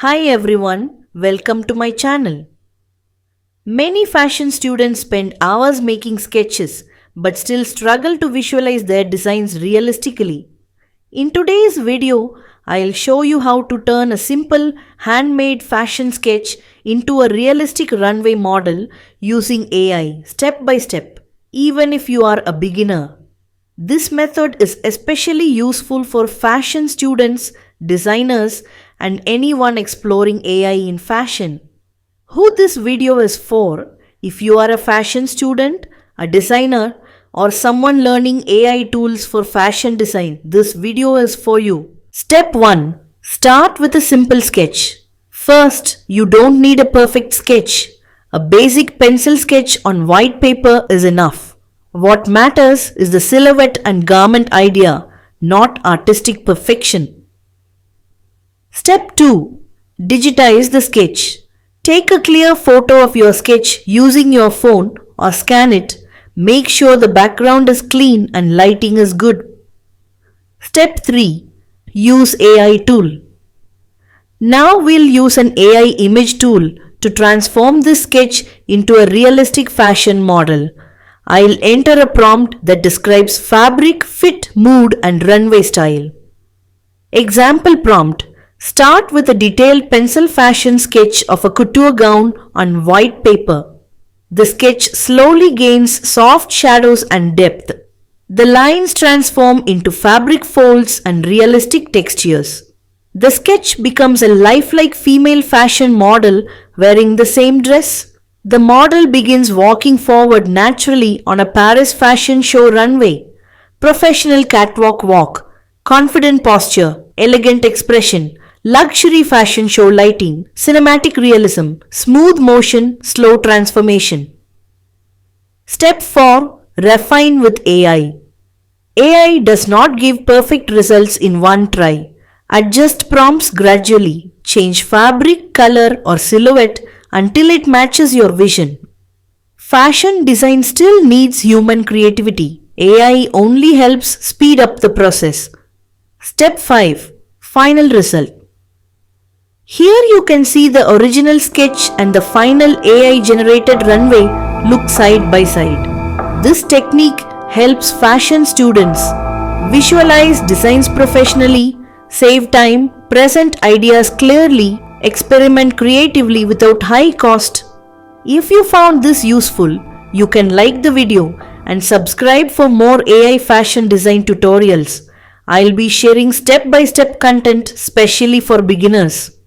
Hi everyone, welcome to my channel. Many fashion students spend hours making sketches but still struggle to visualize their designs realistically. In today's video, I'll show you how to turn a simple handmade fashion sketch into a realistic runway model using AI step by step, even if you are a beginner. This method is especially useful for fashion students, designers, and anyone exploring AI in fashion. Who this video is for? If you are a fashion student, a designer, or someone learning AI tools for fashion design, this video is for you. Step 1. Start with a simple sketch. First, you don't need a perfect sketch. A basic pencil sketch on white paper is enough. What matters is the silhouette and garment idea, not artistic perfection. Step 2. Digitize the sketch. Take a clear photo of your sketch using your phone or scan it. Make sure the background is clean and lighting is good. Step 3. Use AI tool. Now we'll use an AI image tool to transform this sketch into a realistic fashion model. I'll enter a prompt that describes fabric, fit, mood, and runway style. Example prompt. Start with a detailed pencil fashion sketch of a couture gown on white paper. The sketch slowly gains soft shadows and depth. The lines transform into fabric folds and realistic textures. The sketch becomes a lifelike female fashion model wearing the same dress. The model begins walking forward naturally on a Paris fashion show runway. Professional catwalk walk, confident posture, elegant expression, luxury fashion show lighting, cinematic realism, smooth motion, slow transformation. Step 4. Refine with AI. AI does not give perfect results in one try. Adjust prompts gradually. Change fabric, color, or silhouette until it matches your vision. Fashion design still needs human creativity. AI only helps speed up the process. Step 5. Final result. Here you can see the original sketch and the final AI generated runway look side by side. This technique helps fashion students visualize designs professionally, save time, present ideas clearly, experiment creatively without high cost. If you found this useful, you can like the video and subscribe for more AI fashion design tutorials. I'll be sharing step-by-step content specially for beginners.